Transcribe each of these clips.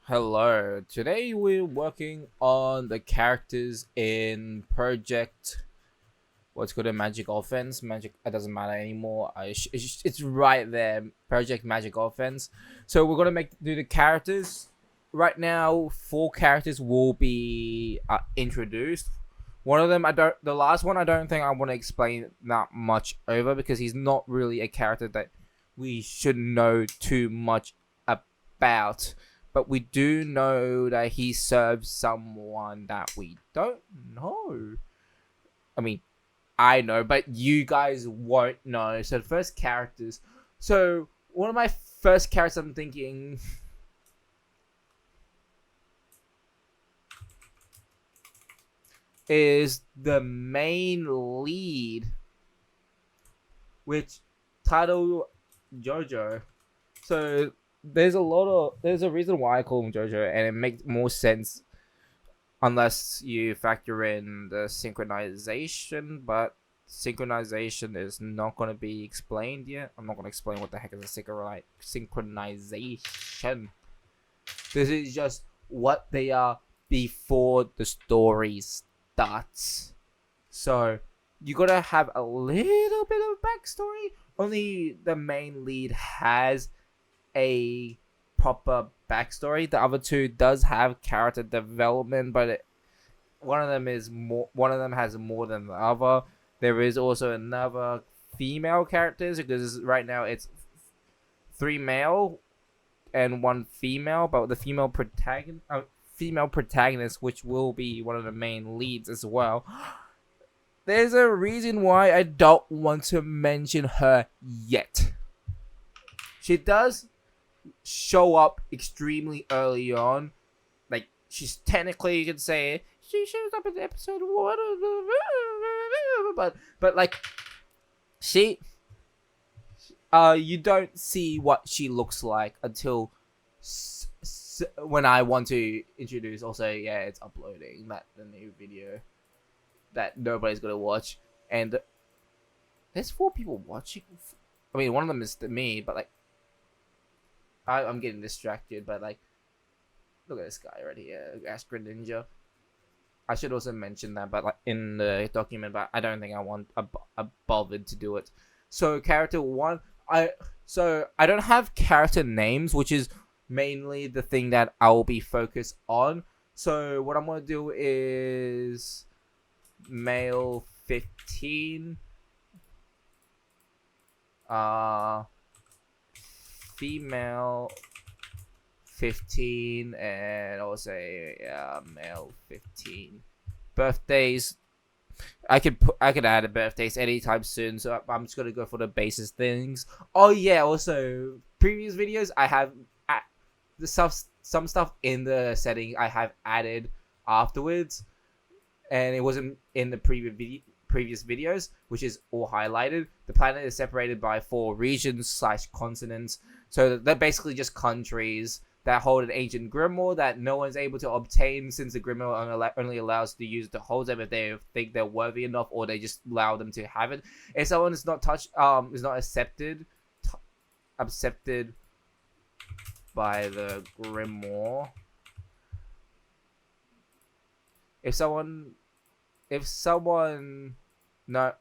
Hello. Today we're working on the characters in Project. What's called a Magic Offense. Magic. It doesn't matter anymore. It's right there. Project Magic Offense. So we're gonna do the characters. Right now, four characters will be introduced. One of them, I don't. The last one, I don't think I want to explain that much over because he's not really a character that we should know too much about, but we do know that he serves someone that we don't know. I mean, I know, but you guys won't know. So the first characters. So one of my first characters I'm thinking is the main lead, which title Jojo. So there's a reason why I call him Jojo, and it makes more sense unless you factor in the synchronization, but synchronization is not going to be explained yet. I'm not going to explain what the heck is a synchronization. This is just what they are before the story starts. So you gotta have a little bit of backstory. Only the main lead has a proper backstory. The other two does have character development, but one of them is more. One of them has more than the other. There is also another female characters because right now it's three male and one female, but the female protagonist, which will be one of the main leads as well. There's a reason why I don't want to mention her yet. She does show up extremely early on. Like, she's technically, you could say, she shows up in episode 1. But like, she, you don't see what she looks like until when I want to introduce. Also, yeah, it's uploading the new video that nobody's gonna watch, and there's 4 people watching. I mean, one of them is me, but like, I'm getting distracted. But like, look at this guy right here, Astra Ninja. I should also mention that, but like in the document, but I don't think I want a bothered to do it. So character 1, I don't have character names, which is mainly the thing that I will be focused on. So what I'm gonna do is male 15, female 15, and also male 15. Birthdays, I could add a birthdays anytime soon, so I'm just gonna go for the basis things. Oh yeah, also previous videos I have some stuff in the setting I have added afterwards, and it wasn't in the previous videos, which is all highlighted. The planet is separated by 4 regions / continents, so they're basically just countries that hold an ancient grimoire that no one's able to obtain, since the grimoire only allows the user to hold them if they think they're worthy enough, or they just allow them to have it. If someone is not accepted by the grimoire, if someone no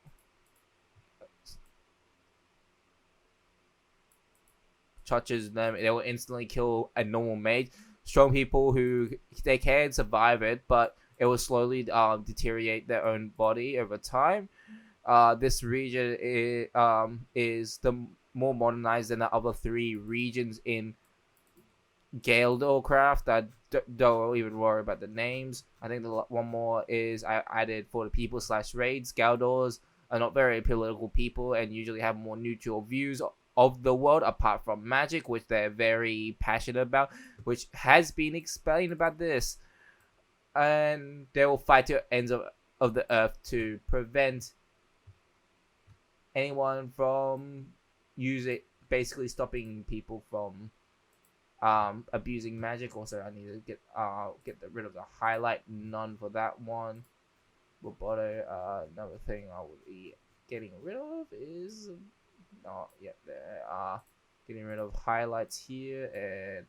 touches them, they will instantly kill a normal mage. Strong people who they can survive it, but it will slowly deteriorate their own body over time. This region is the more modernized than the other 3 regions in Galdorcraft. That don't even worry about the names. I think the one more is I added for the people / raids. Galdors are not very political people and usually have more neutral views of the world, apart from magic, which they're very passionate about, which has been explained about this. And they will fight to ends of the earth to prevent anyone from basically stopping people from abusing magic. Also, I need to get rid of the highlight none for that one. Roboto. Another thing I will be getting rid of is not yet there. Getting rid of highlights here and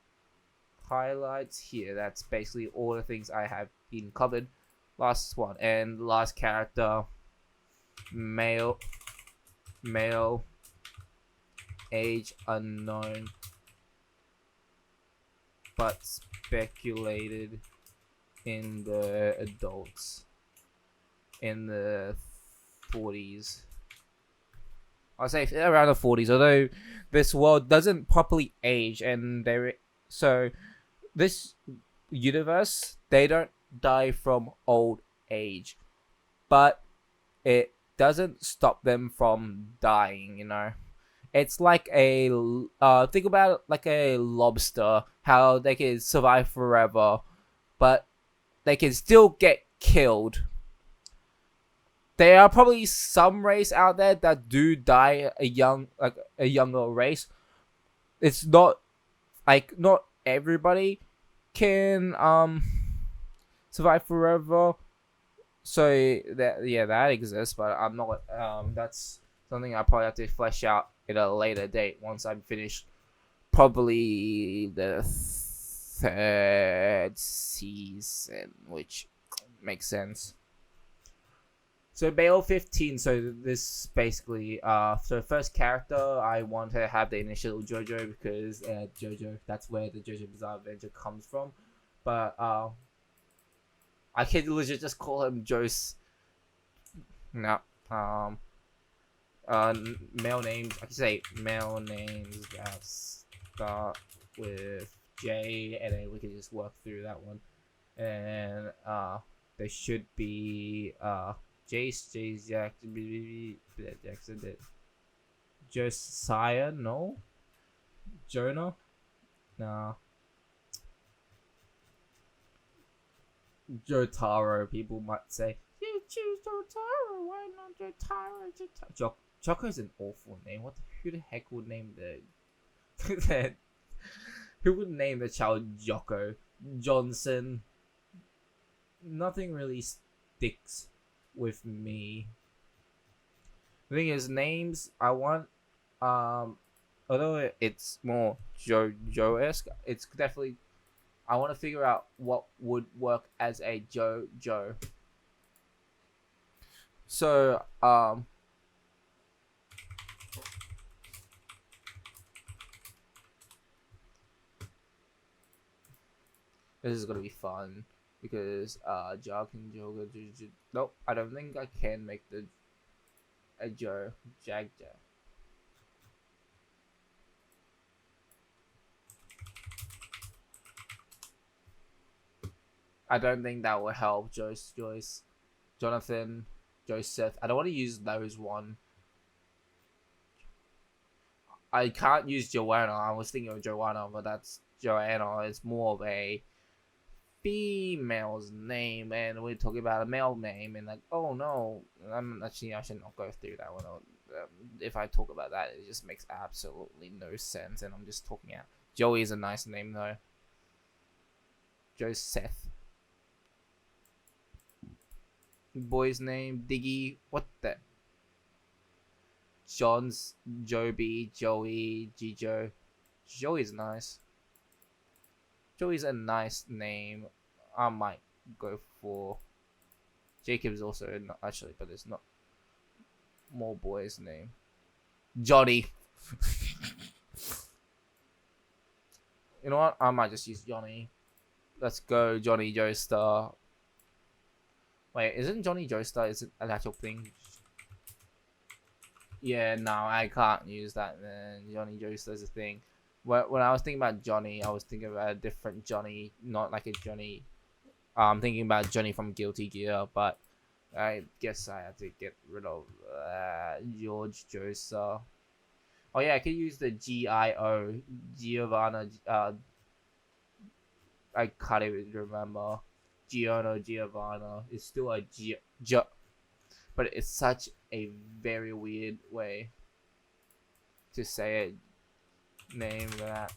highlights here. That's basically all the things I have been covered. Last one and last character, male, age unknown, but speculated in the adults in the 40s. I'll say around the 40s, although this world doesn't properly age, and so this universe, they don't die from old age, but it doesn't stop them from dying, It's like think about it like a lobster, how they can survive forever, but they can still get killed. There are probably some race out there that do die a younger race. It's not like not everybody can survive forever. So that exists, but I'm not. That's something I probably have to flesh out at a later date once I'm finished. Probably the third season, which makes sense. So Bale 15, so this basically, so first character, I want to have the initial Jojo because Jojo, that's where the Jojo Bizarre Adventure comes from. But I can legit just call him Joe's. No. Male names, I can say male names that start with J, and then we can just work through that one. And there should be Jace Jackson, Josiah, no? Jonah? Nah. Jotaro, people might say. You choose Jotaro, why not Jotaro? Choco's an awful name. Who the heck would name the who would name the child Jocko? Johnson? Nothing really sticks with me. The thing is, names I want, although it's more Joe-esque, it's definitely, I want to figure out what would work as a Joe. So, this is gonna be fun because Jog and Joga. Nope, I don't think I can make a Joe Jag. I don't think that will help. Joyce, Jonathan, Joseph. I don't want to use those one. I can't use Joanna. I was thinking of Joanna, but that's Joanna. It's more of a female's name, and we're talking about a male name, and like, oh no, I should not go through that one. If I talk about that, it just makes absolutely no sense, and I'm just talking out. Joey is a nice name though. Joseph. Boy's name Diggy. What the? John's, Joby, Joey, Jijo. Joey's nice. Joey's a nice name. I might go for Jacob's also not actually, but it's not more boy's name. Johnny. You know what? I might just use Johnny. Let's go, Johnny Joestar. Wait, isn't Johnny Joestar is it an actual thing? Yeah, no, I can't use that then. Johnny Joestar is a thing. When I was thinking about Johnny, I was thinking about a different Johnny, not like a Johnny. I'm thinking about Johnny from Guilty Gear, but I guess I had to get rid of George Joestar. Oh yeah, I could use the G-I-O, Giovanna. I can't even remember. Giovanna is still a but it's such a very weird way to say a name that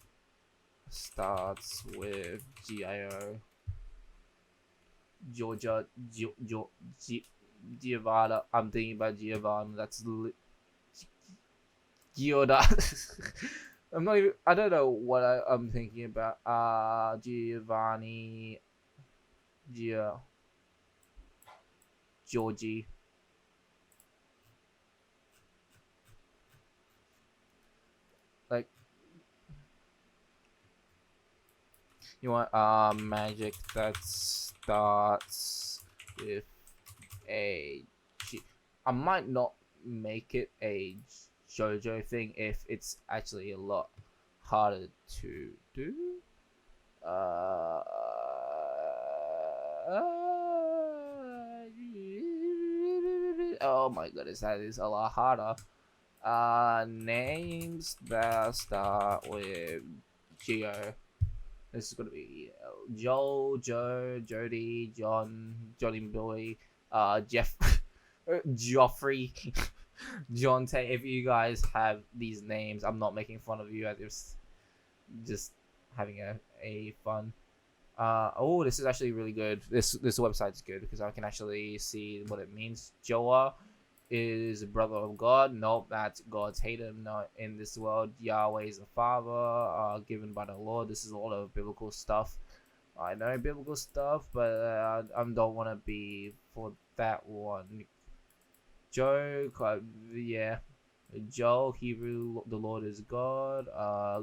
starts with G-I-O. Georgia, Giovanna. I'm thinking about Giovanna. That's Giorda. I'm not even. I don't know what I'm thinking about. Giovanni, Gia, Georgie. Like you want magic that starts with a G. I might not make it a JoJo thing if it's actually a lot harder to do. Uh, oh my goodness, that is a lot harder. Names that start with Geo. This is gonna be Joel, Joe, Jody, John, Johnny Boy, Jeff, Joffrey, John Tay. If you guys have these names, I'm not making fun of you. I'm just having a fun. Oh, this is actually really good. This website's good because I can actually see what it means. Joah is a brother of God. Nope, that's God's hater. Not in this world. Yahweh is the Father, given by the Lord. This is a lot of biblical stuff. I know biblical stuff, but I don't want to be for that one. Joe, yeah. Joel, Hebrew, the Lord is God.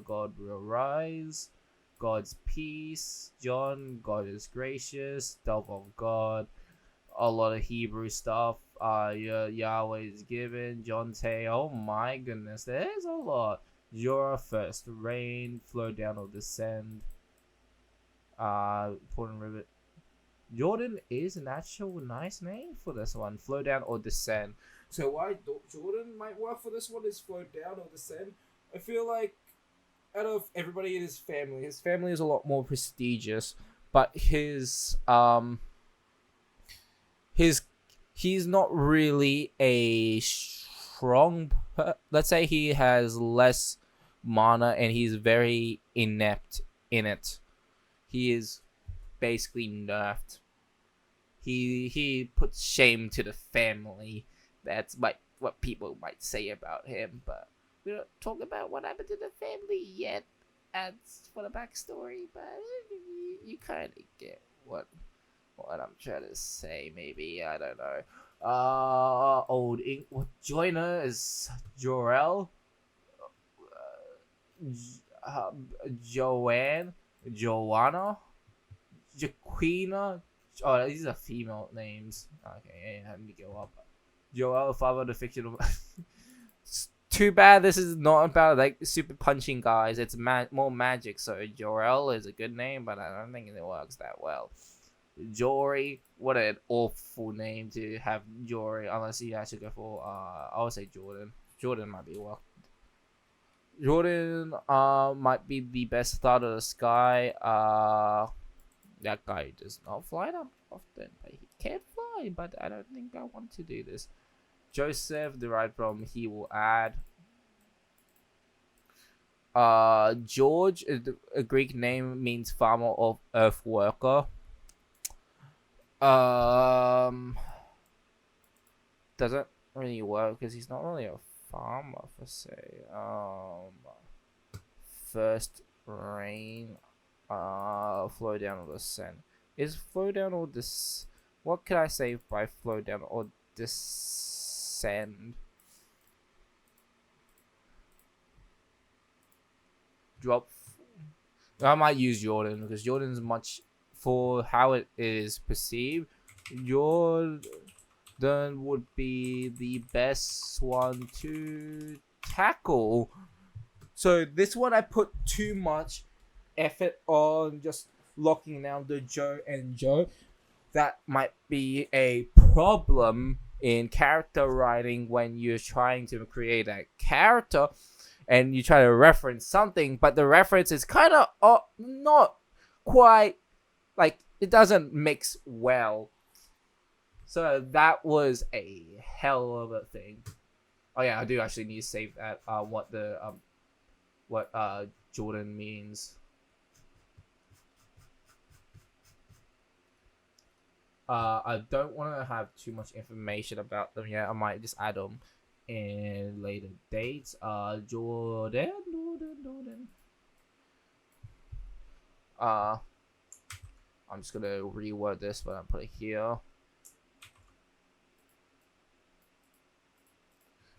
God will rise. God's peace. John, God is gracious. Dove of God. A lot of Hebrew stuff. Yahweh is given. John Tay. Oh my goodness, there's a lot. Your first rain, flow down or descend. Important river. Jordan is an actual nice name for this one. Flow down or descend. So why Jordan might work for this one is flow down or descend. I feel like out of everybody in his family is a lot more prestigious, but his he's not really a strong. Let's say he has less mana and he's very inept in it. He is basically nerfed. He puts shame to the family. That's what people might say about him, but we don't talk about what happened to the family yet. As for the backstory, but you kind of get what I'm trying to say. Maybe I don't know. What joiner is Jorel, uh, Joanne, Joanna, Jaquina. Oh, these are female names. Okay, yeah, let me go up. Joel, father of the fictional. Too bad this is not about like super punching guys. It's more magic. So Joel is a good name, but I don't think it works that well. Jory, what an awful name to have Jory. Unless you actually go for I would say Jordan. Jordan might be well. Jordan might be the best thought of the sky. That guy does not fly that often, but he can fly. But I don't think I want to do this. Joseph, derived from he will add. George, a Greek name, means farmer of earth worker. Doesn't really work because he's not really a farmer per se. First rain, flow down or descend. Is flow down or this? What can I say by flow down or descend? Drop. I might use Jordan because Jordan's much for how it is perceived. Jordan would be the best one to tackle. So this one I put too much effort on just locking down the Joe and Joe. That might be a problem in character writing when you're trying to create a character and you try to reference something, but the reference is kind of not quite like it doesn't mix well. So that was a hell of a thing. Oh yeah, I do actually need to save that. What Jordan means. I don't want to have too much information about them yet. I might just add them And later dates are Jordan. Uh, I'm just gonna reword this, but I'm putting here.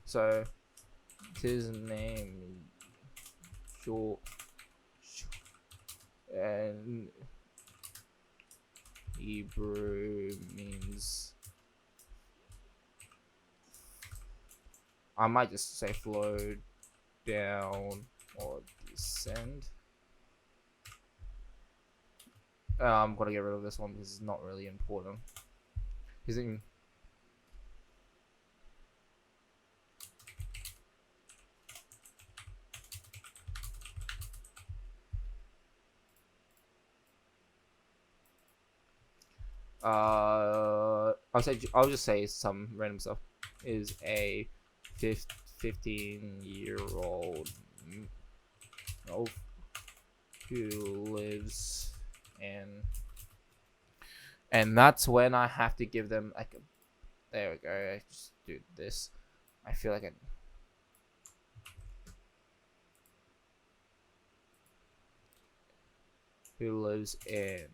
So his name George, and Hebrew means, I might just say flow down or descend. I'm gonna get rid of this one because it's not really important. His name, I'll just say some random stuff. Is a 15-year-old who lives in, and that's when I have to give them like a, there we go. I just do this. I feel like who lives in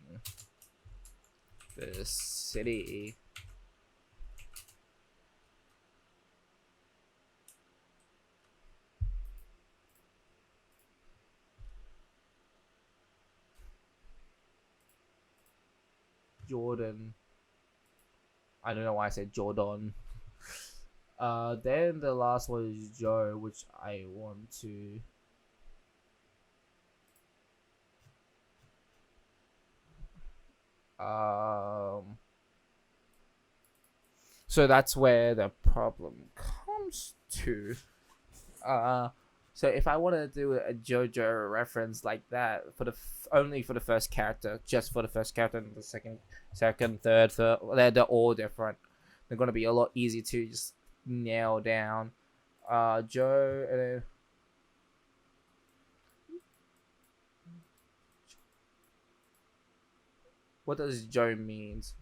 the city Jordan. I don't know why I said Jordan. Then the last one is Joe, which I want to. So that's where the problem comes to. Uh, so if I want to do a JoJo reference like that for the only for the first character, just for the first character, and the second, third, they're all different. They're gonna be a lot easier to just nail down. Joe, and then what does Joe means?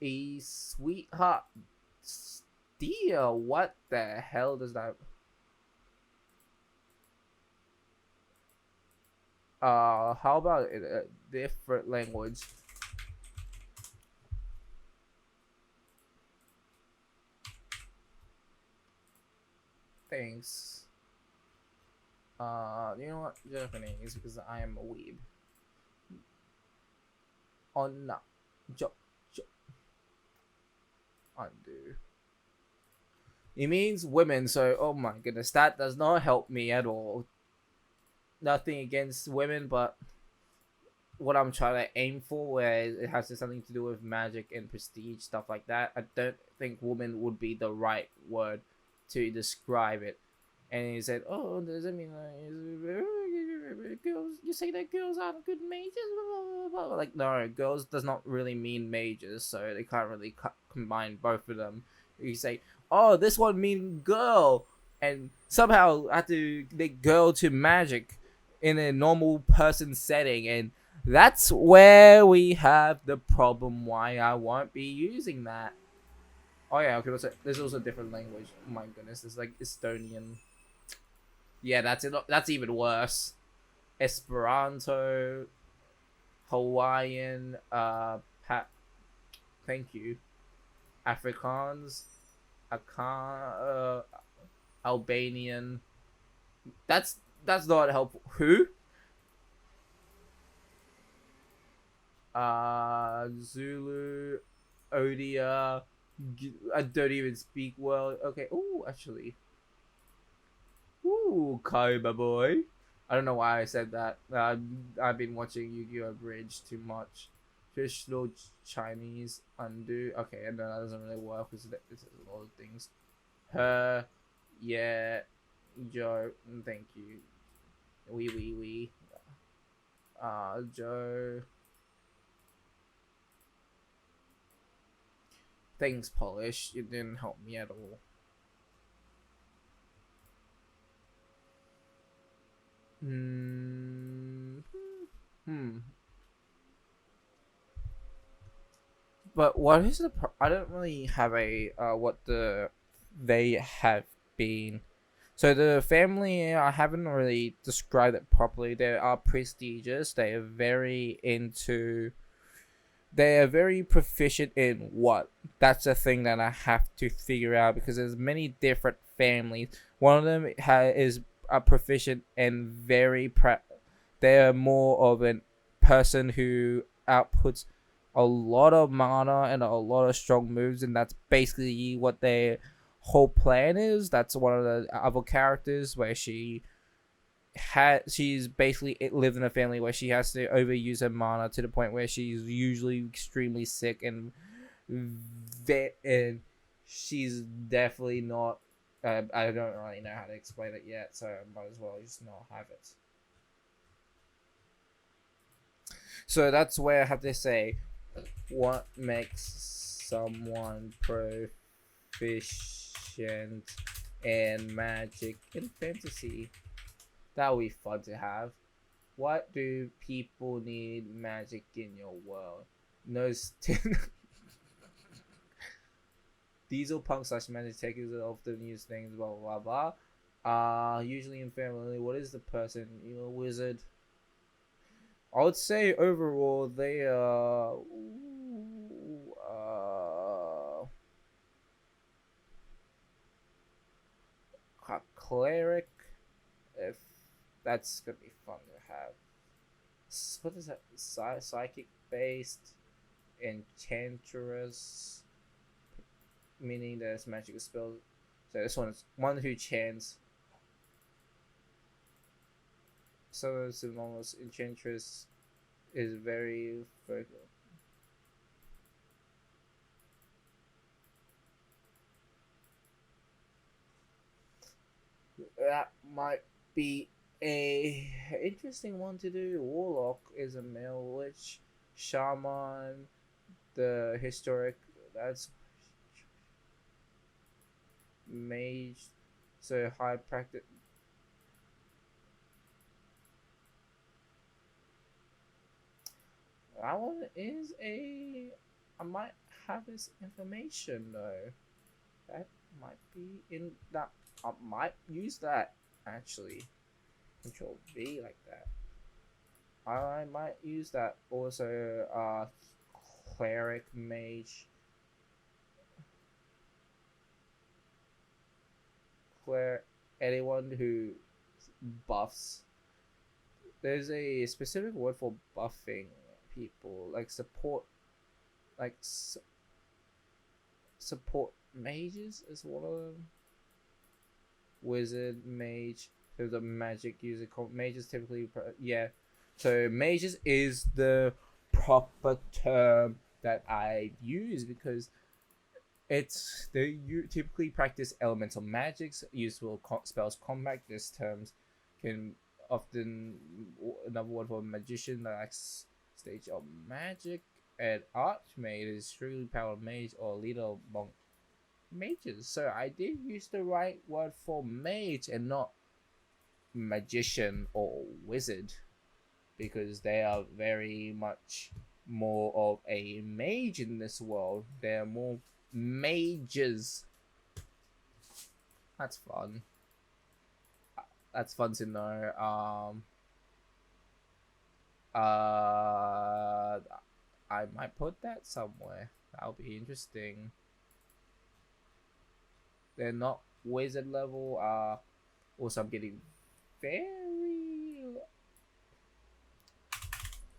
A sweetheart dear. What the hell does that? How about a different language? Thanks. You know what? Japanese, because I am a weeb. Onna. Jo. Undo. It means women, so oh my goodness, that does not help me at all. Nothing against women, but what I'm trying to aim for, where it has something to do with magic and prestige, stuff like that, I don't think woman would be the right word to describe it. And he said, "Oh, does that mean girls? You say that girls aren't good mages?" Blah, blah, blah. Like, no, girls does not really mean mages, so they can't really combine both of them. You say, "Oh, this one means girl," and somehow I have to make girl to magic in a normal person setting, and that's where we have the problem. Why I won't be using that. Oh yeah, okay. There's also a different language. Oh my goodness, it's like Estonian. Yeah, that's it. That's even worse. Esperanto, Hawaiian, thank you. Afrikaans, Albanian. That's not helpful. Who? Zulu, Odia. I don't even speak well. Okay. Oh, actually. Ooh, Kaiba boy. I don't know why I said that. I've been watching Yu-Gi-Oh! Bridge too much. Traditional Chinese undo. Okay, and that doesn't really work because it's a lot of things. Her, yeah, Joe. Thank you. We. Joe. Things polish. It didn't help me at all. Hmm. But what is I don't really have a what they have been. So the family, I haven't really described it properly. They are prestigious. They are very into. They are very proficient in what. That's a thing that I have to figure out because there's many different families. One of them is a proficient and very they are more of a person who outputs a lot of mana and a lot of strong moves, and that's basically what their whole plan is. That's one of the other characters where she's basically lived in a family where she has to overuse her mana to the point where she's usually extremely sick and she's definitely not. I don't really know how to explain it yet, so I might as well just not have it. So that's where I have to say, what makes someone proficient in magic and fantasy? That would be fun to have. What do people need magic in your world? Diesel punk slash magic takers are often use things, blah blah blah blah. Usually in family, what is the person? You a wizard? I would say overall they are a cleric. If that's gonna be fun to have. What is that? Psychic based enchantress, meaning there's magical spells. So this one is one who chants. So synonymous enchantress is very vocal. That might be a interesting one to do. Warlock is a male witch. Shaman, the historic. That's mage. So high practice. That one is a. I might have this information though. That might be in that. I might use that actually. Control V like that. I might use that also. Cleric mage. Anyone who buffs. There's a specific word for buffing people, like support, like support mages is one of them. Wizard, mage. There's a magic user called mages typically. Yeah, so mages is the proper term that I use because you typically practice elemental magics, useful spells, combat. These terms can often another word for magician, like stage of magic, and archmage is strictly powered mage or leader among mages. So I did use the right word for mage and not magician or wizard because they are very much more of a mage in this world. They're more mages. That's fun. That's fun to know. I might put that somewhere. That'll be interesting. They're not wizard level. Also I'm getting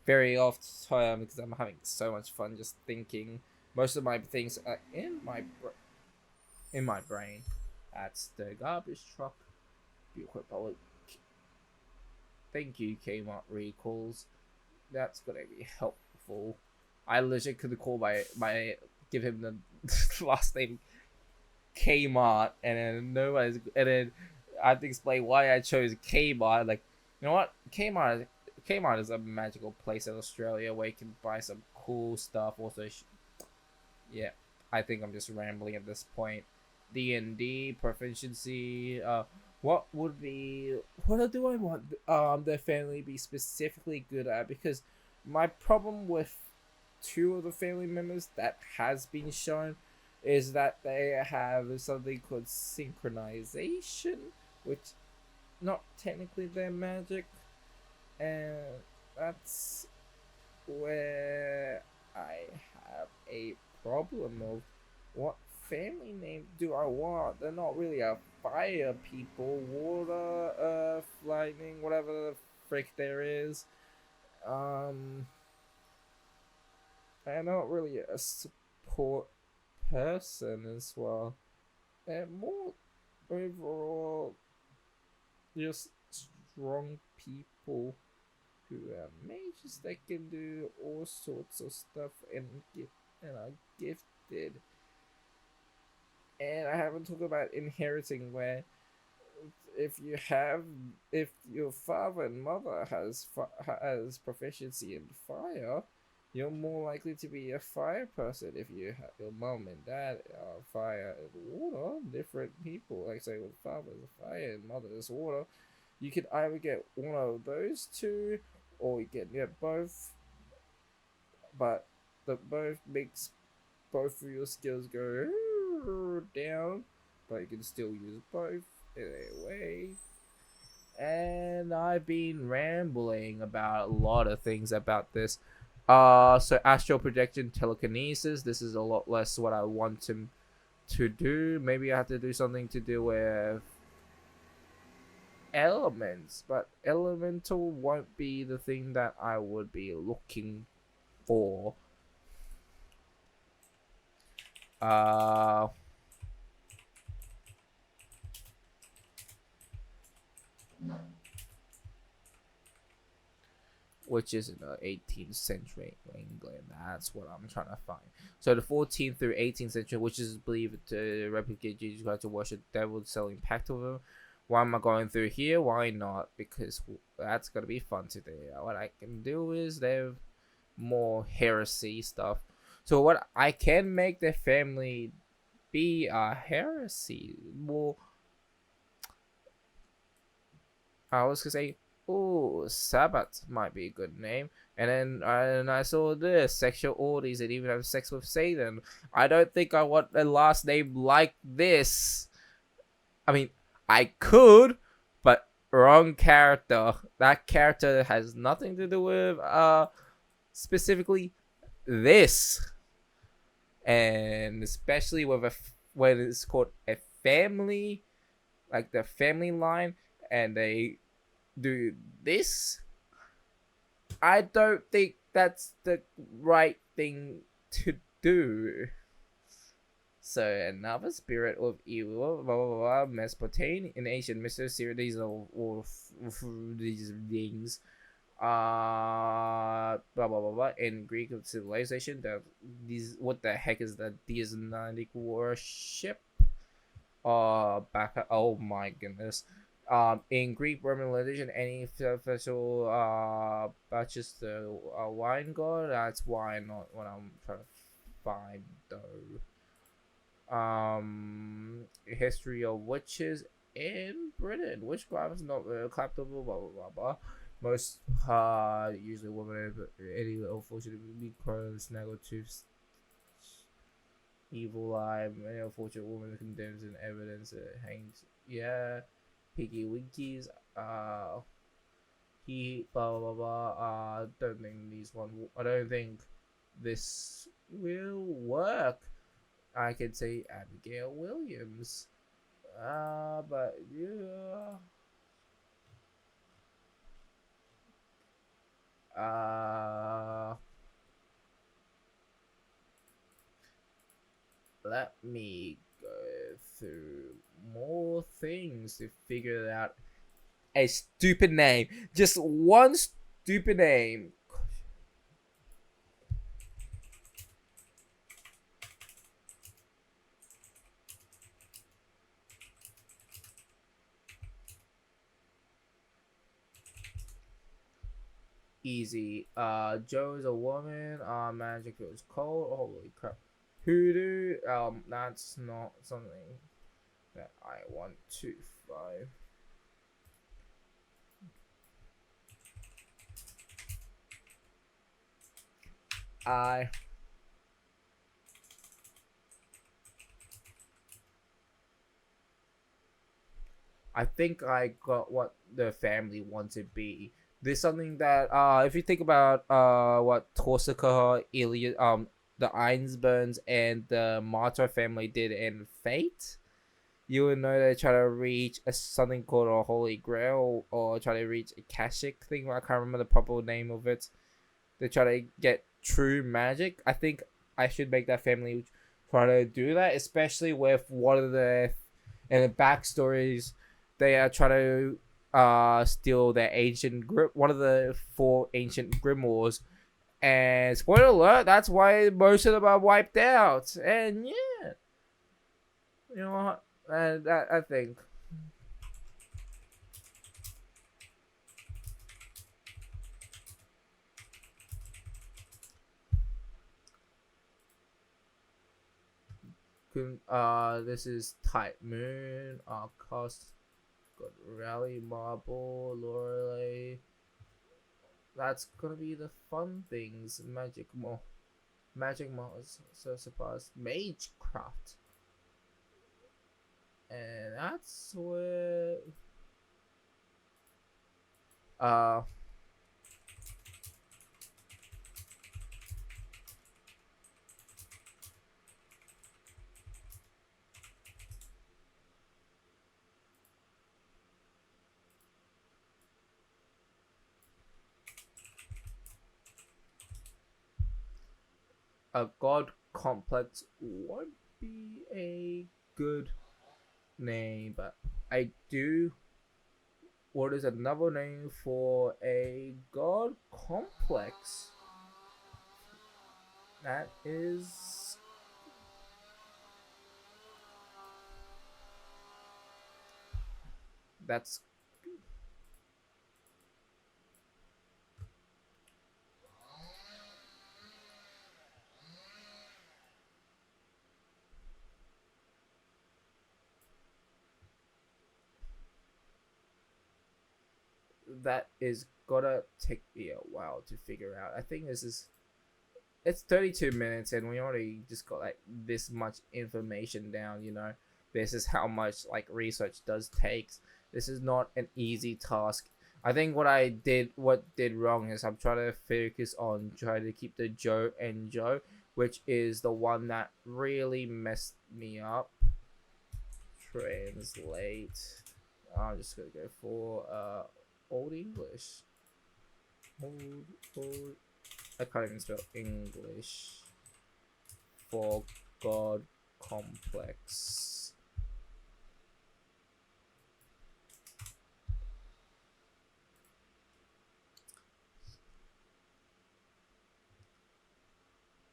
very off time because I'm having so much fun just thinking. Most of my things are in my brain. That's the garbage truck. Thank you, Kmart recalls. That's gonna be helpful. I legit could call my give him the last name Kmart, and then and then I have to explain why I chose Kmart. Like, you know what, Kmart is a magical place in Australia where you can buy some cool stuff. Also, yeah, I think I'm just rambling at this point. D&D proficiency. What do I want their family be specifically good at? Because my problem with two of the family members that has been shown is that they have something called synchronization, which not technically their magic, and that's where I have a problem of what family name do I want. They're not really a fire people, water, earth, lightning, whatever the frick there is. They're not really a support person as well. They're more overall just strong people who are mages that can do all sorts of stuff and are gifted. And I haven't talked about inheriting, where if your father and mother has proficiency in fire, you're more likely to be a fire person. If you have your mom and dad are fire and water, different people. Like say with father is fire and mother is water, you could either get one of those two, or you can get both. But the both makes both of your skills go down, but you can still use both in a way. And I've been rambling about a lot of things about this. So astral projection, telekinesis. This is a lot less what I want him to do. Maybe I have to do something to do with elements, but elemental won't be the thing that I would be looking for. Which is in the 18th century England. That's what I'm trying to find. So the 14th through 18th century, which is believed to replicate Jesus Christ, to worship the devil, selling pact of him. Why am I going through here? Why not? Because that's gonna be fun today. What I can do is there's more heresy stuff. So what I can make the family be a heresy. Well, I was gonna say, oh, Sabbath might be a good name. And then I saw this, sexual orgies and even have sex with Satan. I don't think I want a last name like this. I mean, I could, but wrong character. That character has nothing to do with specifically this. And especially with when it's called a family, like the family line, and they do this, I don't think that's the right thing to do. So another spirit of evil, blah blah blah, Mesopotamia in ancient mystery. These are all these things. Blah blah blah blah. In Greek civilization, what the heck is the Dionysic worship? Oh my goodness. In Greek Roman religion, any official batches the wine god. That's why not what I'm trying to find though. History of witches in Britain. Witchcraft is not acceptable. Blah blah blah blah. Most usually women, any unfortunately crows, snaggle tooth, evil eye. Many unfortunate woman condemns in evidence hangs. Yeah. Piggy Winkies, he blah blah blah. Don't think I don't think this will work. I could say Abigail Williams, but yeah, let me go through more things to figure out a stupid name. Just one stupid name. Easy. Joe's a woman. Magic feels cold. Holy crap. Hoodoo. That's not something that I want to find. I I think I got what the family wants to be. There's something that if you think about what Torsaka, Iliad, the Einsburns and the Martyr family did in Fate, you would know they try to reach something called a Holy Grail or try to reach a Kashik thing. I can't remember the proper name of it. They try to get true magic. I think I should make that family try to do that, especially with one of the and the backstories. They are trying to steal their one of the four ancient grimoires. And spoiler alert, that's why most of them are wiped out. And yeah, you know what? I think this is Type Moon, cost got Rally Marble, Lorelei. That's gonna be the fun things. Magic Mars so surpassed Magecraft. And that's where uh a god complex won't be a good name, but I do. What is another name for a god complex? That is that's that is gotta take me a while to figure out. I think this is it's 32 minutes and we already just got like this much information down, you know. This is how much like research does takes. This is not an easy task. I think what did wrong is I'm trying to focus on trying to keep the Joe and Joe, which is the one that really messed me up. Translate. I'm just gonna go for old English. Old I can't even spell English for God complex.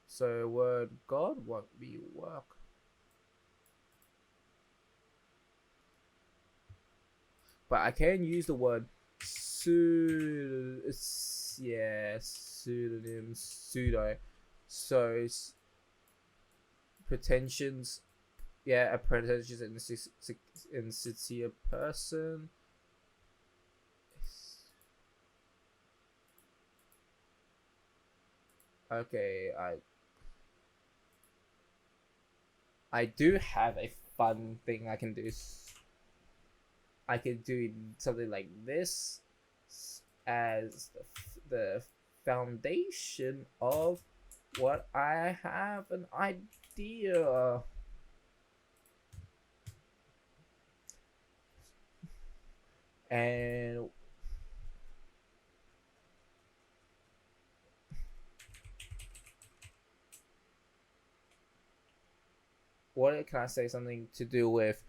So word God won't be work. But I can use the word pseudonym, pseudo. So pretensions, yeah, a pretentious and insincere person. Okay, I do have a fun thing I can do. I could do something like this as the foundation of what I have an idea. And what can I say? Something to do with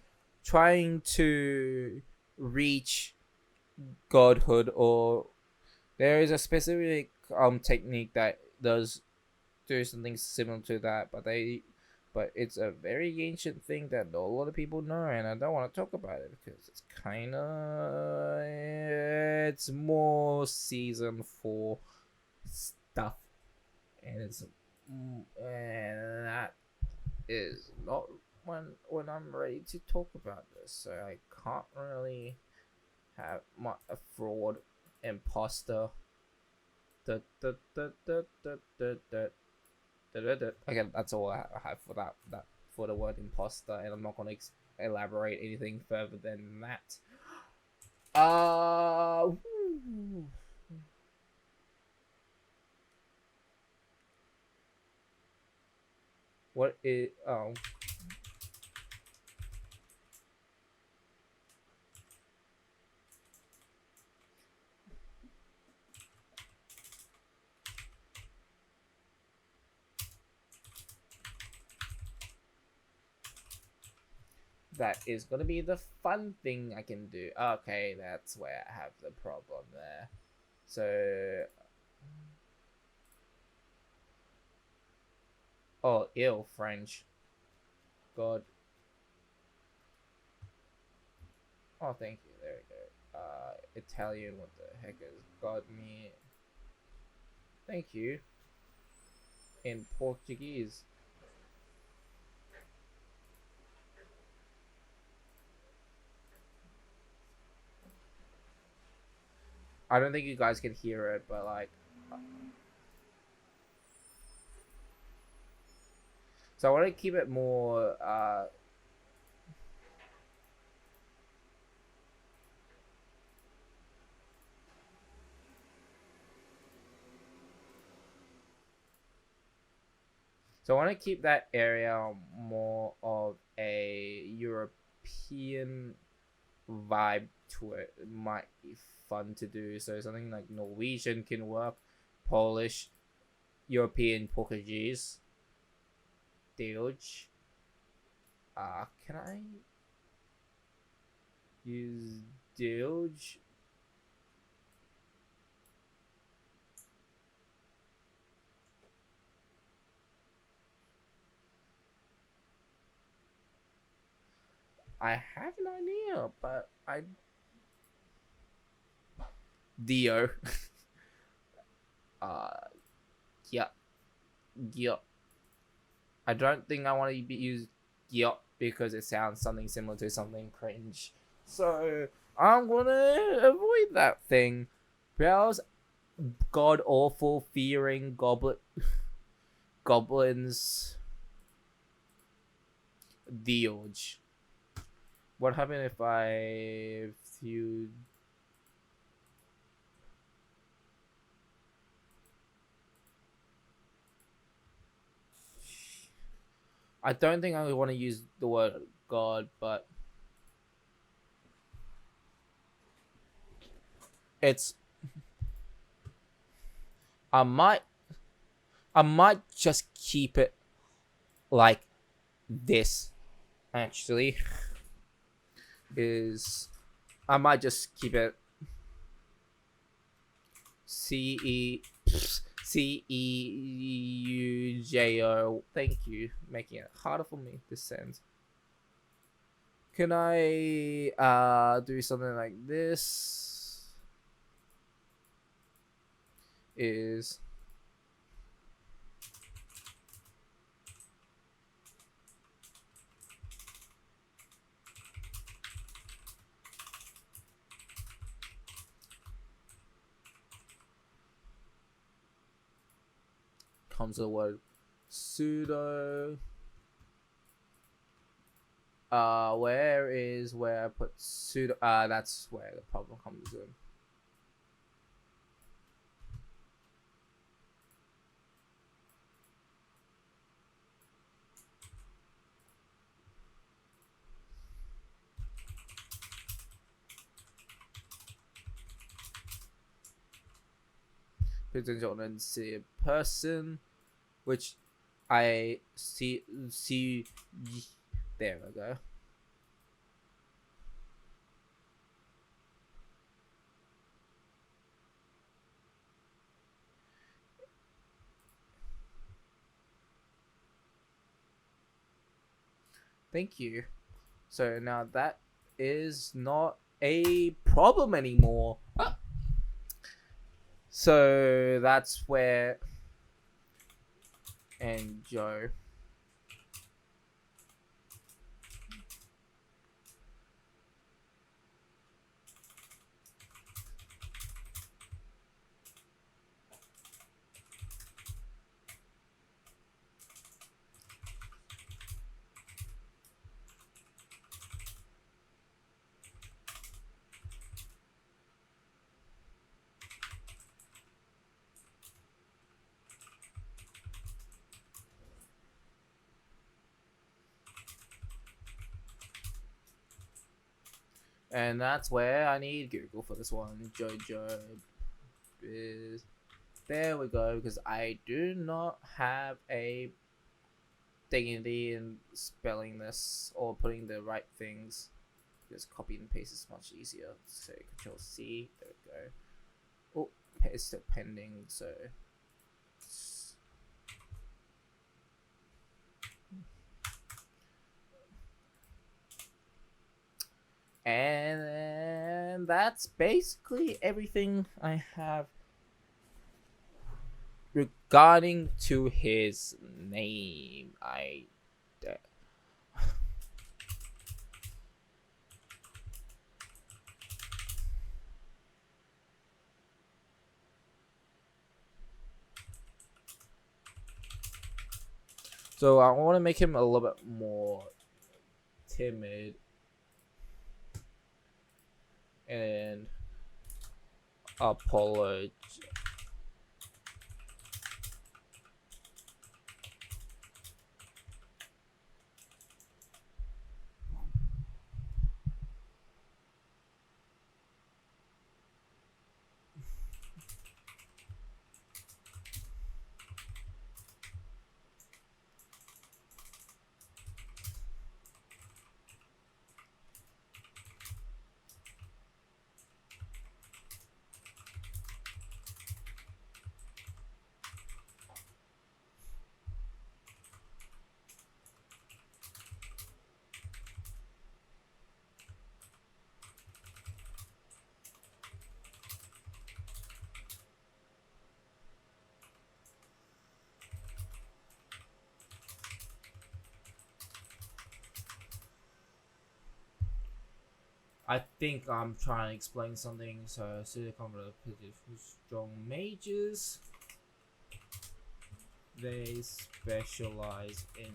trying to reach godhood, or there is a specific technique that does do something similar to that, but it's a very ancient thing that not a lot of people know, and I don't want to talk about it because it's kind of it's more season 4 stuff, and and that is not when I'm ready to talk about this, so I can't really have a fraud imposter. Da, da, da, da, da, da, da. Okay, that's all I have for that for the word imposter, and I'm not gonna elaborate anything further than that. Uh, what is that is gonna be the fun thing I can do. Okay, that's where I have the problem there. So, oh, ill French. God. Oh, thank you. There we go. Italian. What the heck has got me? Thank you. In Portuguese. I don't think you guys can hear it, but like. So I want to keep it more. So I want to keep that area more of a European vibe to it. It might be fun to do. So something like Norwegian can work, Polish, European Portuguese, Dutch. Can I use Dutch? I have an idea, but I Dio. uh, yeah, yeah. I don't think I want to use yup because it sounds something similar to something cringe. So I'm gonna avoid that thing. Browse god awful fearing goblins Dioge. What happened if I feud? I don't think I want to use the word god, but it's I might I might just keep it like this actually is I might just keep it CEUJO. Thank you, making it harder for me to send. Can I do something like this? Is comes the word pseudo. Where I put pseudo? That's where the problem comes in. Potential and see a person, which I see. There we go. Thank you. So now that is not a problem anymore. So that's where and Joe. And that's where I need Google for this one. Jojo is. There we go, because I do not have a dignity in spelling this or putting the right things. Because copy and paste is much easier. So Control C, there we go. Oh, it's still pending, so. And that's basically everything I have regarding to his name. So I want to make him a little bit more timid and apologize. I think I'm trying to explain something. So, strong mages. They specialize in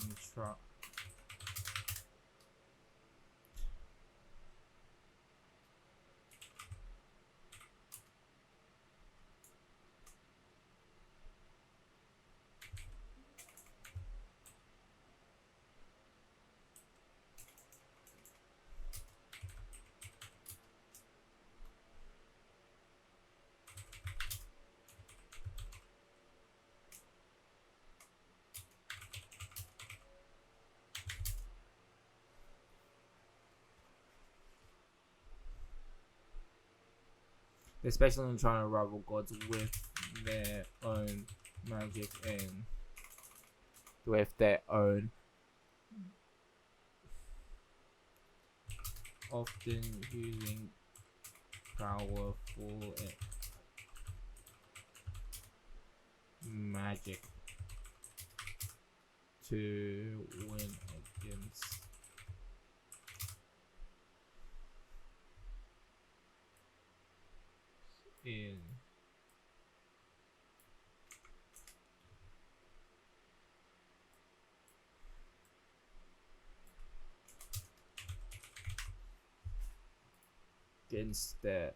especially in trying to rival gods with their own magic and with their own often using powerful magic to win against in against their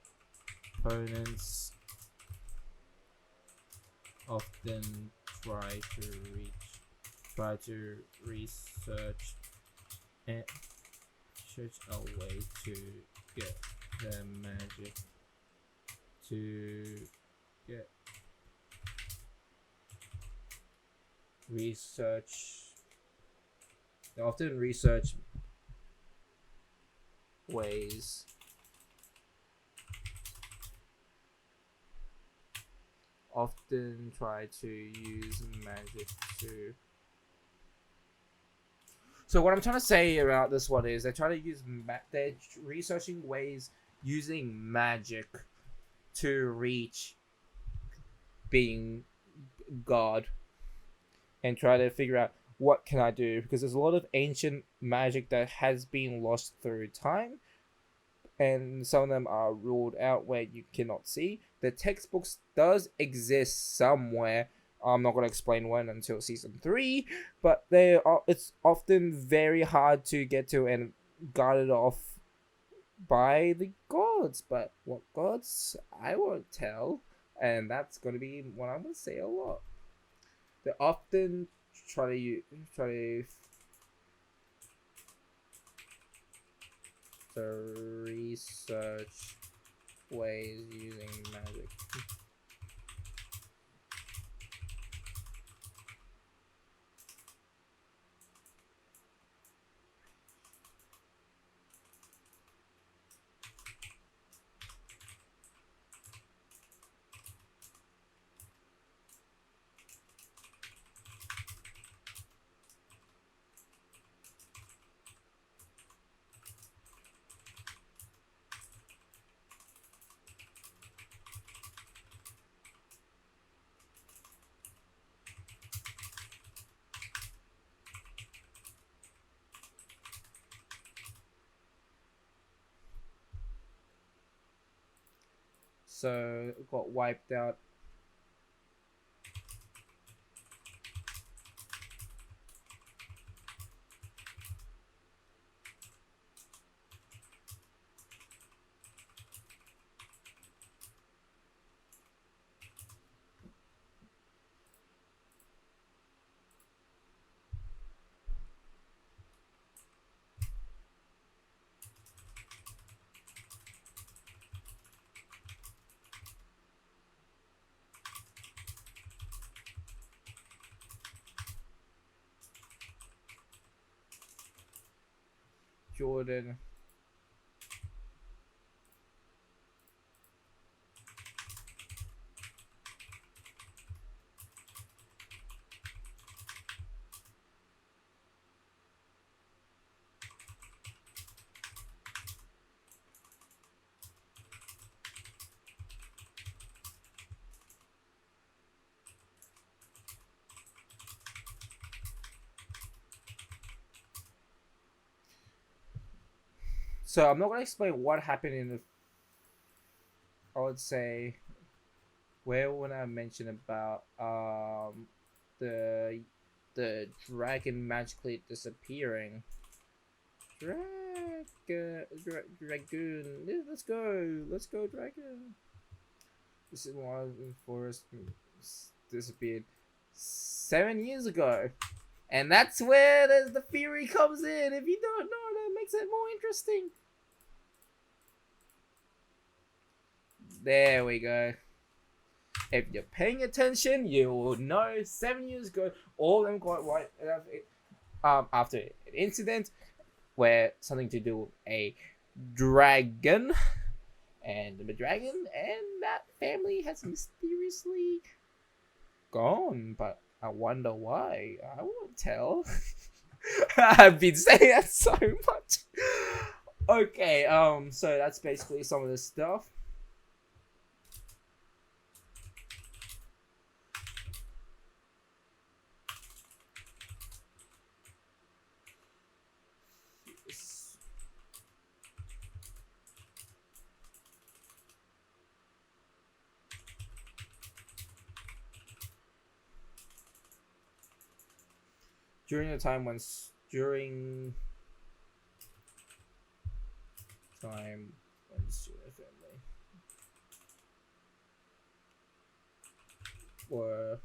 opponents, often try to research and search a way to get their magic to get research. They often research ways often try to use magic to. So what I'm trying to say about this one is they try to use they're researching ways using magic to reach being God and try to figure out what can I do, because there's a lot of ancient magic that has been lost through time and some of them are ruled out where you cannot see. The textbooks does exist somewhere. I'm not going to explain when until season 3, but it's often very hard to get to and guarded off by the gods. But what gods, I won't tell, and that's going to be what I'm going to say a lot. They often try to to research ways using magic. So got wiped out. Jordan. So I'm not gonna explain what happened in the. I would say where when I mention about the dragon magically disappearing. Dragoon. Let's go, dragon. This is one of the forest disappeared 7 years ago. And that's where the theory comes in. If you don't know, that makes it more interesting. There we go. If you're paying attention, you will know 7 years ago, all of them got right after an incident where something to do with a dragon, and the dragon and that family has mysteriously gone. But I wonder why. I won't tell. I've been saying that so much. Okay, so that's basically some of the stuff. During the time when Pseujo family were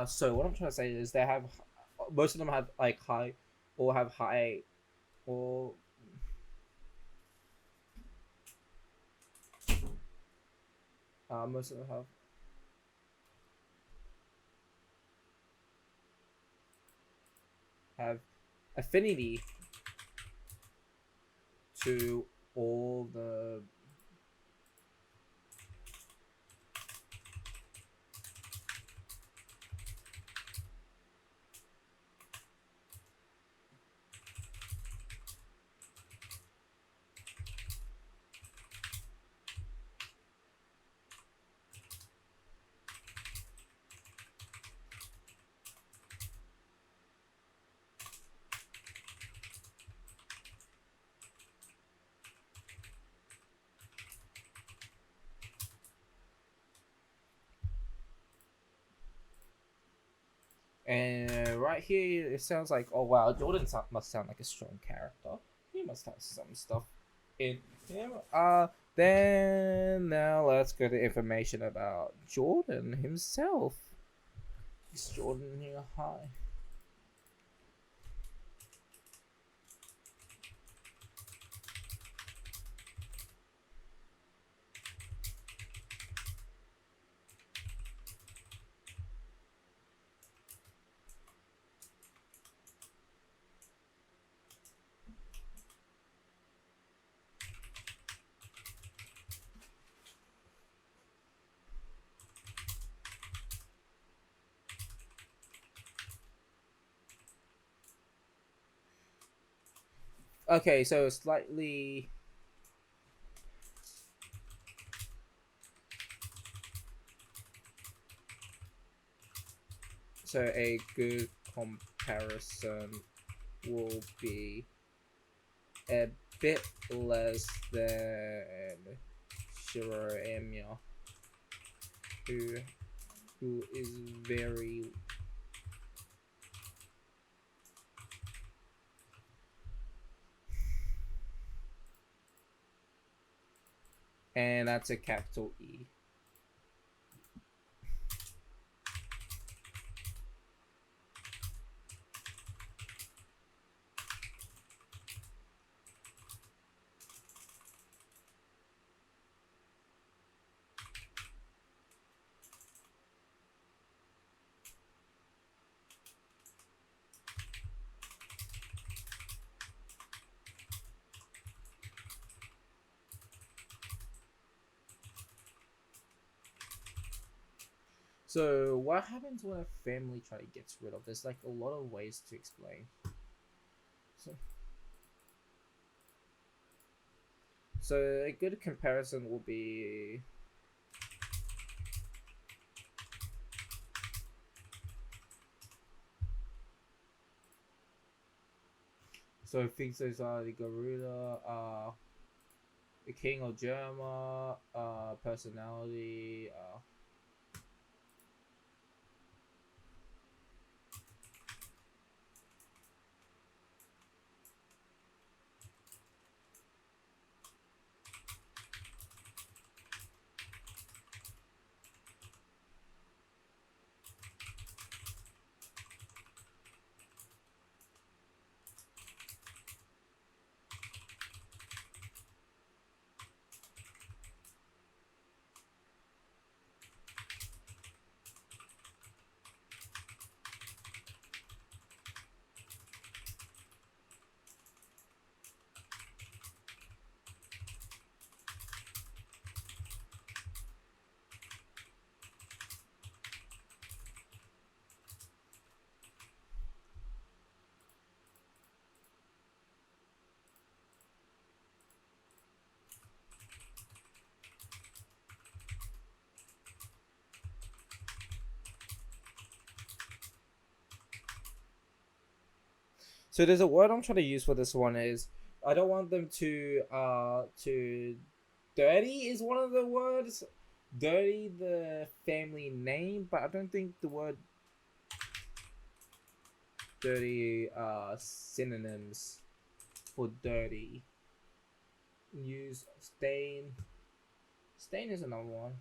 so what I'm trying to say is they have most of them have like high or have high or most of them have affinity to all the. And right here, it sounds like, oh wow, Jordan must sound like a strong character. He must have some stuff in him. Then now let's go to information about Jordan himself. Is Jordan here high? Okay, so slightly. So a good comparison will be a bit less than Shiro who who is very, and that's a capital E. So what happens when a family try gets rid of? There's like a lot of ways to explain. So, so a good comparison will be. So things are the gorilla, the king of Germa, personality, So there's a word I'm trying to use for this one is I don't want them to dirty is one of the words. Dirty the family name, but I don't think the word dirty synonyms for dirty. Use stain. Stain is another one.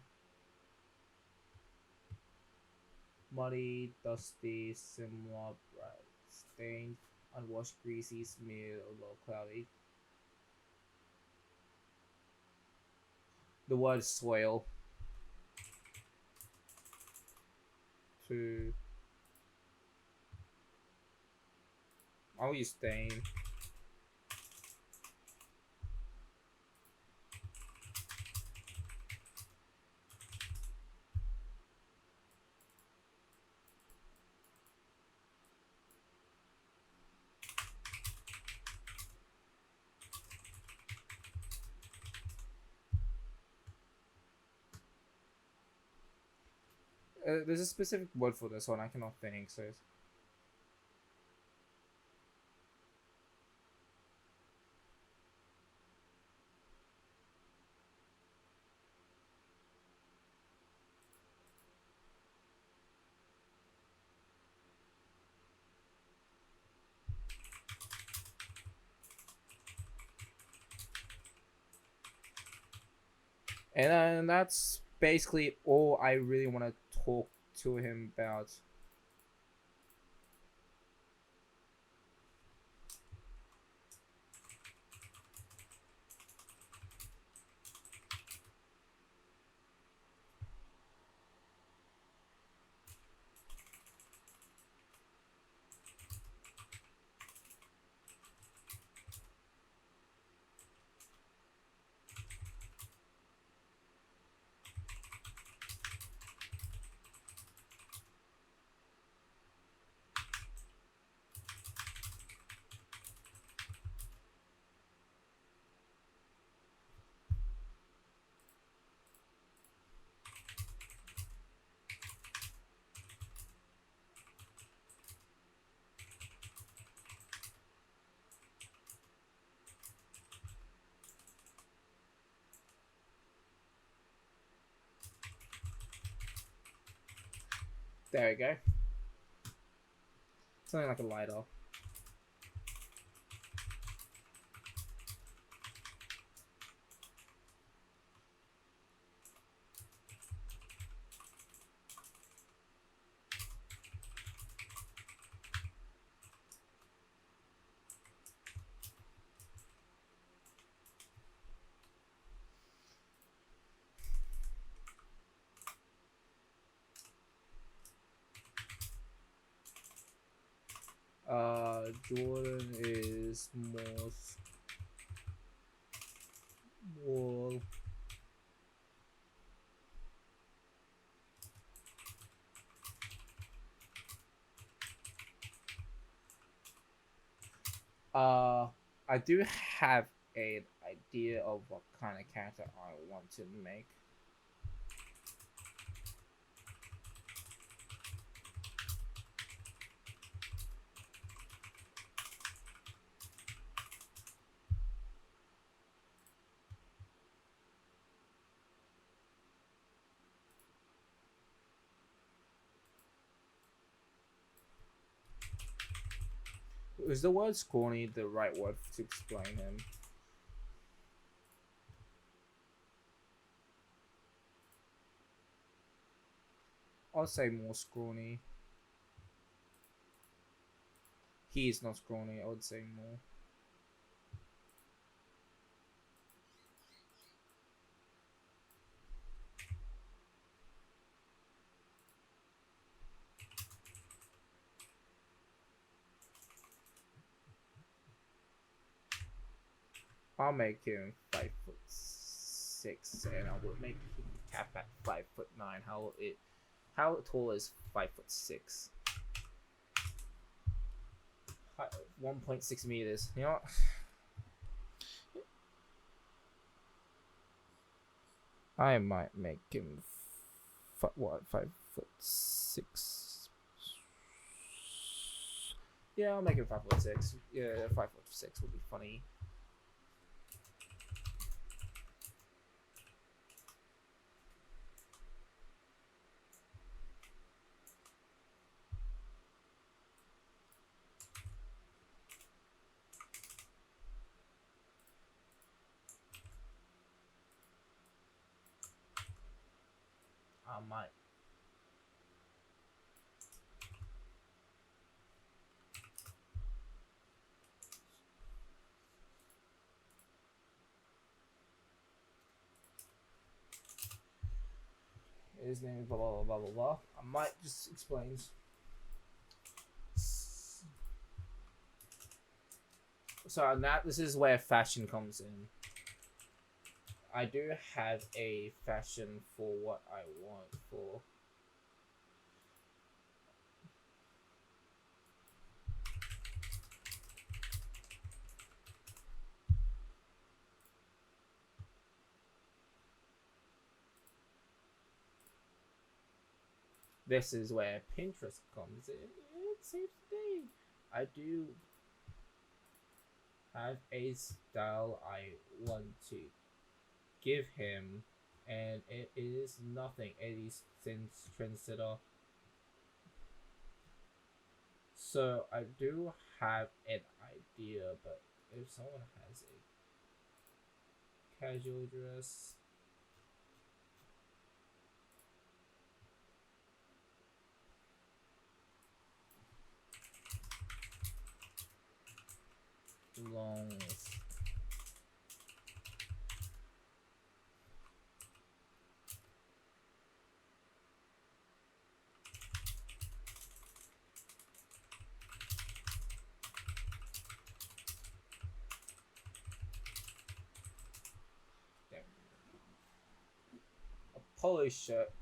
Muddy, dusty, similar, bright, stained. Unwashed, greasy, smeared, or low cloudy. The word soil. To. I'll use stain. There's a specific word for this one. I cannot think. So. And that's basically all I really want to talk to him about. There we go. Something like a lighter. Jordan is most wall. I do have an idea of what kind of character I want to make. Is the word scrawny the right word to explain him? I'll say more scrawny. He is not scrawny, I would say more. I'll make him 5'6", and I will make him cap at 5'9". How tall is 5'6"? 1.6 meters. You know what? I might make him 5'6". Yeah, I'll make him 5'6". Yeah, 5'6" would be funny. I might. His name is blah blah blah blah blah blah. I might just explain. So now this is where fashion comes in. I do have a fashion for what I want for. This is where Pinterest comes in. It saves the day. I do have a style I want to give him, and it is nothing. It is since trendsetter. So I do have an idea, but if someone has a casual dress, long. A polo shirt.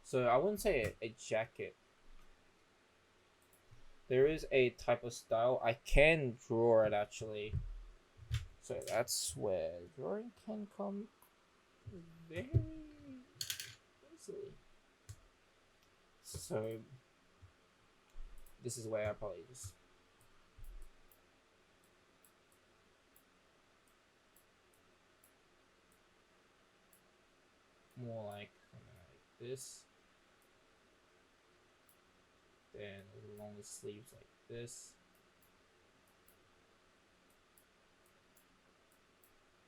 So I wouldn't say a jacket. There is a type of style. I can draw it actually. So that's where drawing can come very easily. So this is where I probably just more like this. Then long sleeves like this.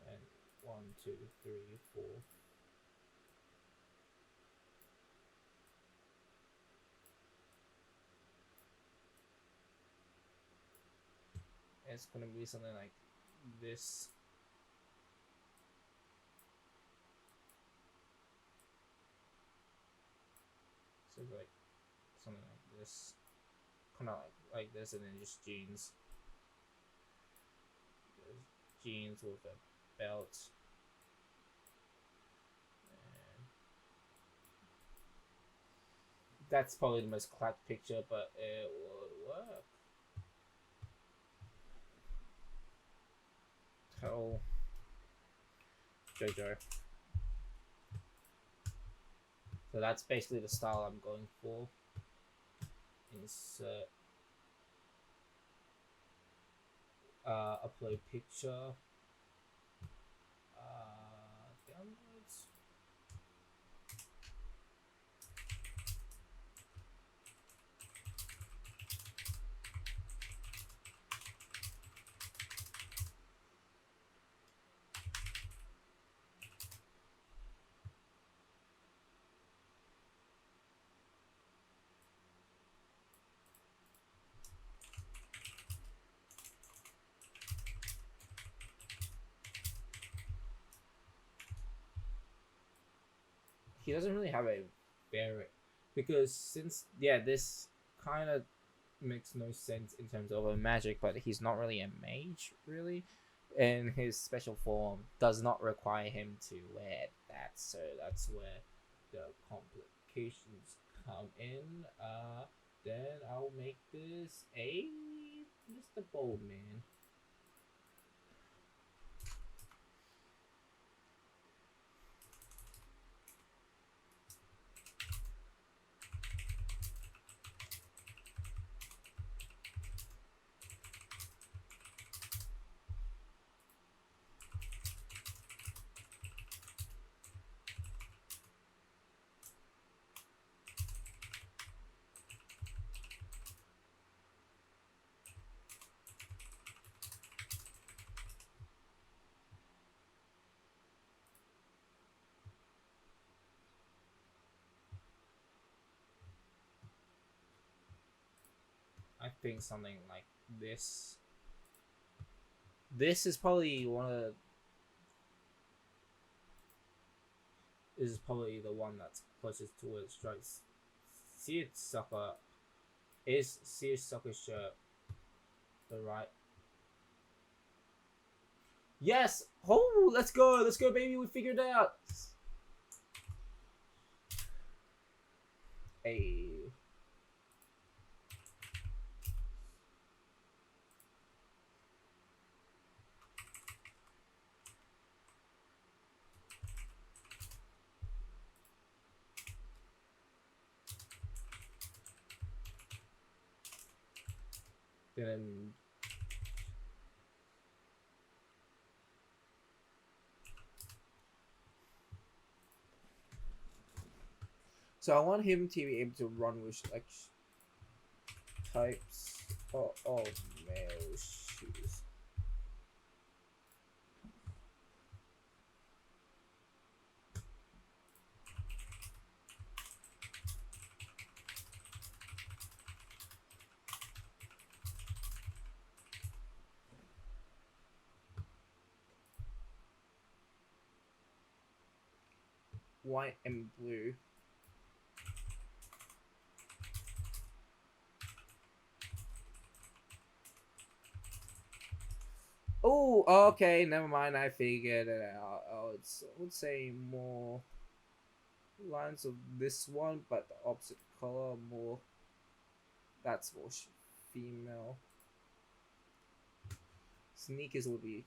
And 1, 2, 3, 4. It's gonna be something like this. So like something like this, kind of like this, and then just jeans. Jeans with a belt. And that's probably the most clapped picture, but it would work. Tell Jojo. So that's basically the style I'm going for. Insert upload picture. Downloads. He doesn't really have a bearing because since this kind of makes no sense in terms of a magic, but he's not really a mage really, and his special form does not require him to wear that, so that's where the complications come in. Then I'll make this a Mr. Boldman. think something like this. This is probably this is probably the one that's closest to its strokes. Seersucker is Seersucker shirt the right? Yes! Oh, let's go, baby. We figured it out. Hey. Then so I want him to be able to run with like types of male shoes. White and blue. Oh, okay, never mind. I figured it out. I would say more lines of this one, but the opposite color more. That's more female. Sneakers would be.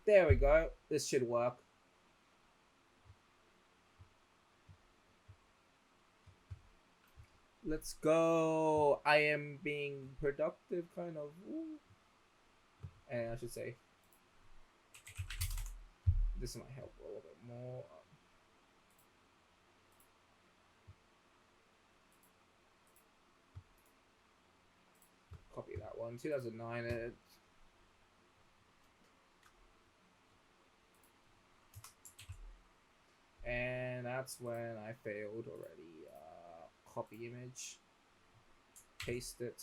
There we go. This should work. Let's go. I am being productive, kind of. Ooh. And I should say, this might help a little bit more. Copy that one. 2009. And that's when I failed already. Copy image. Paste it.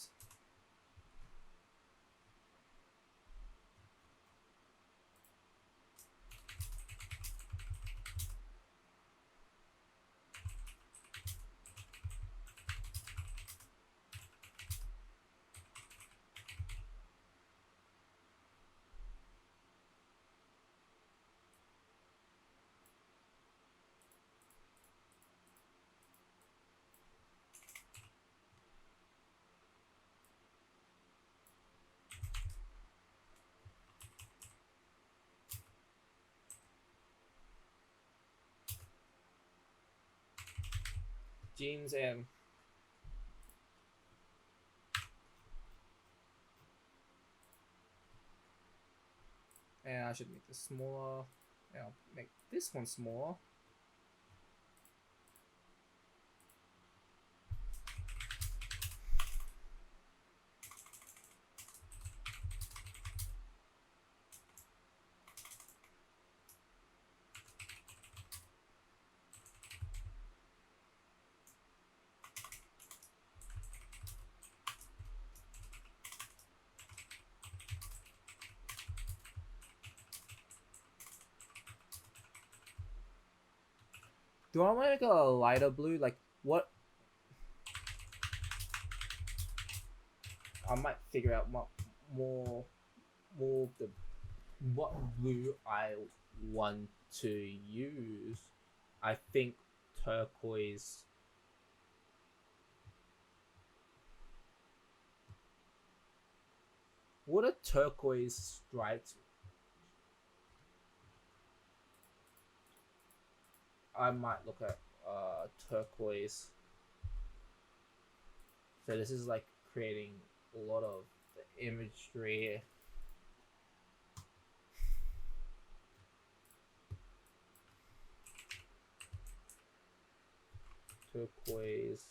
Jeans and I should make this smaller. And I'll make this one smaller. Do I want to make a lighter blue? Like, what? I might figure out what more of the what blue I want to use. I think turquoise. What a turquoise stripes. I might look at turquoise. So this is like creating a lot of the imagery. Turquoise.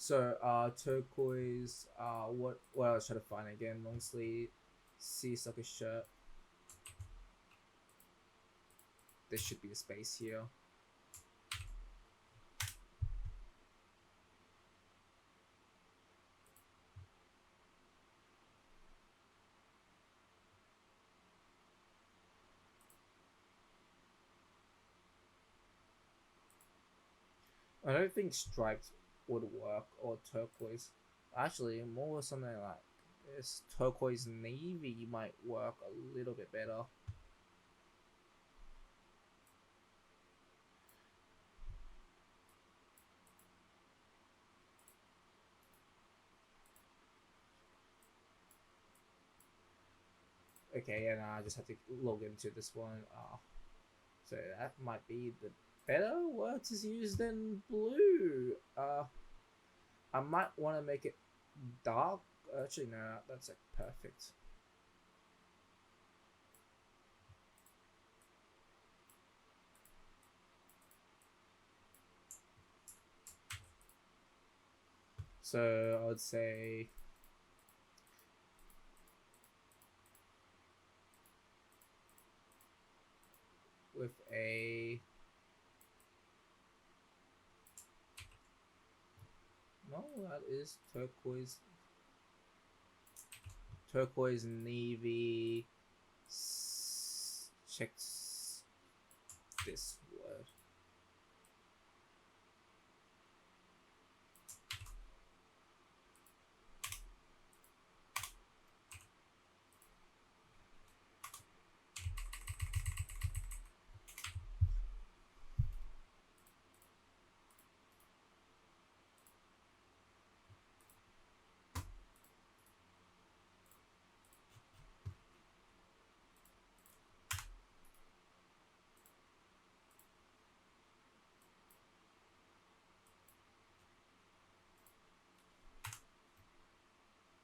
So turquoise. What I was trying to find again? Long sleeve, seersucker shirt. There should be a space here. I don't think striped would work or turquoise. Actually, more something like this turquoise navy might work a little bit better. Okay, and I just have to log into this one. So that might be the better word to use than blue. I might want to make it dark. Actually, no, that's like perfect. So I would say with a no, that is turquoise navy. Check this word.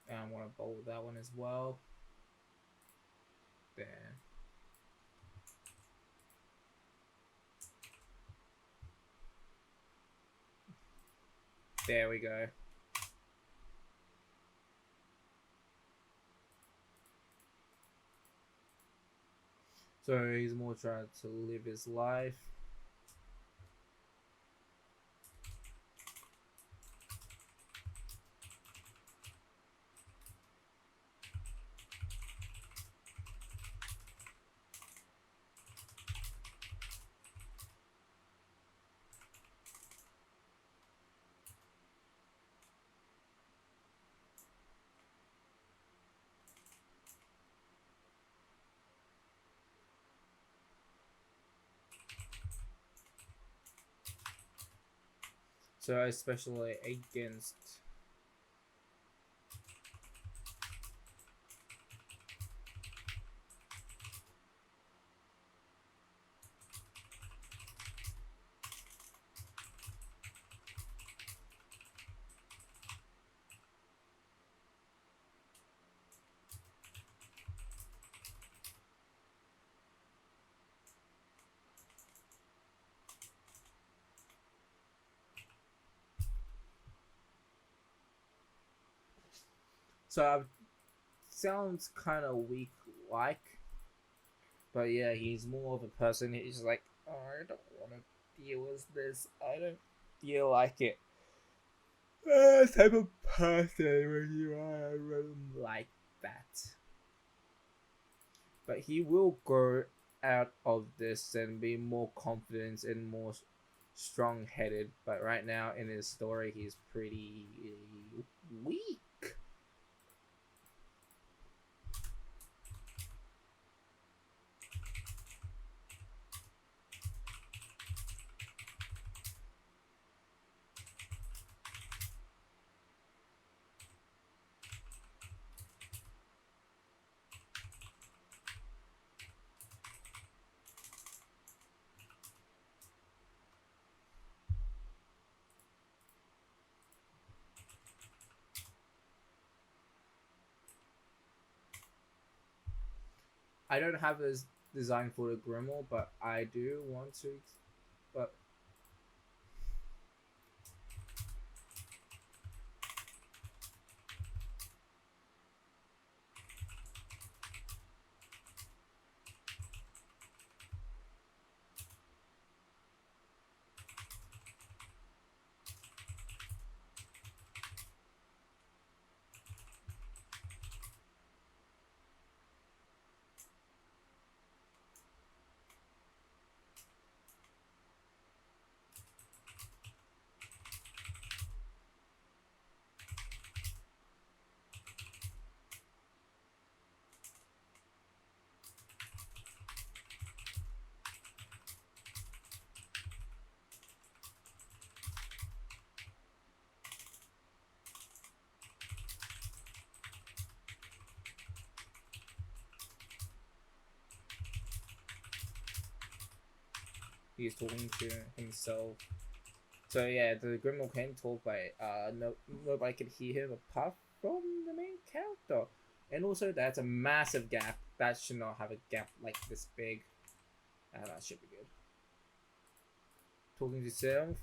And I want to bold that one as well. There. There we go. So he's more trying to live his life. So especially against so sounds kind of weak like, but yeah, he's more of a person. He's like, oh, I don't want to deal with this. I don't feel like it. Type of person when you are like that. But he will grow out of this and be more confident and more strong-headed. But right now in his story, he's pretty weak. I don't have this design for the Grimmel, but I do want to. But He's talking to himself. So yeah, the Grimoire can talk, but nobody can hear him apart from the main character. And also, that's a massive gap. That should not have a gap like this big. That should be good. Talking to himself.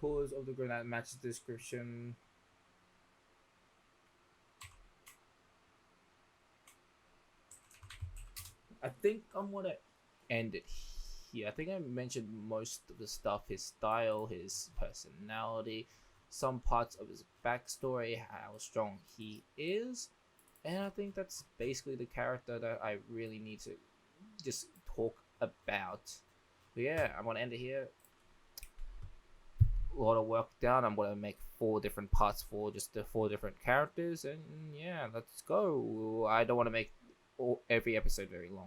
Cause of the grenade matches the description. I think I'm gonna end it here. I think I mentioned most of the stuff, his style, his personality, some parts of his backstory, how strong he is. And I think that's basically the character that I really need to just talk about. But yeah, I'm gonna end it here. A lot of work done. I'm gonna make 4 different parts for just the 4 different characters, and yeah, let's go. I don't want to make every episode very long.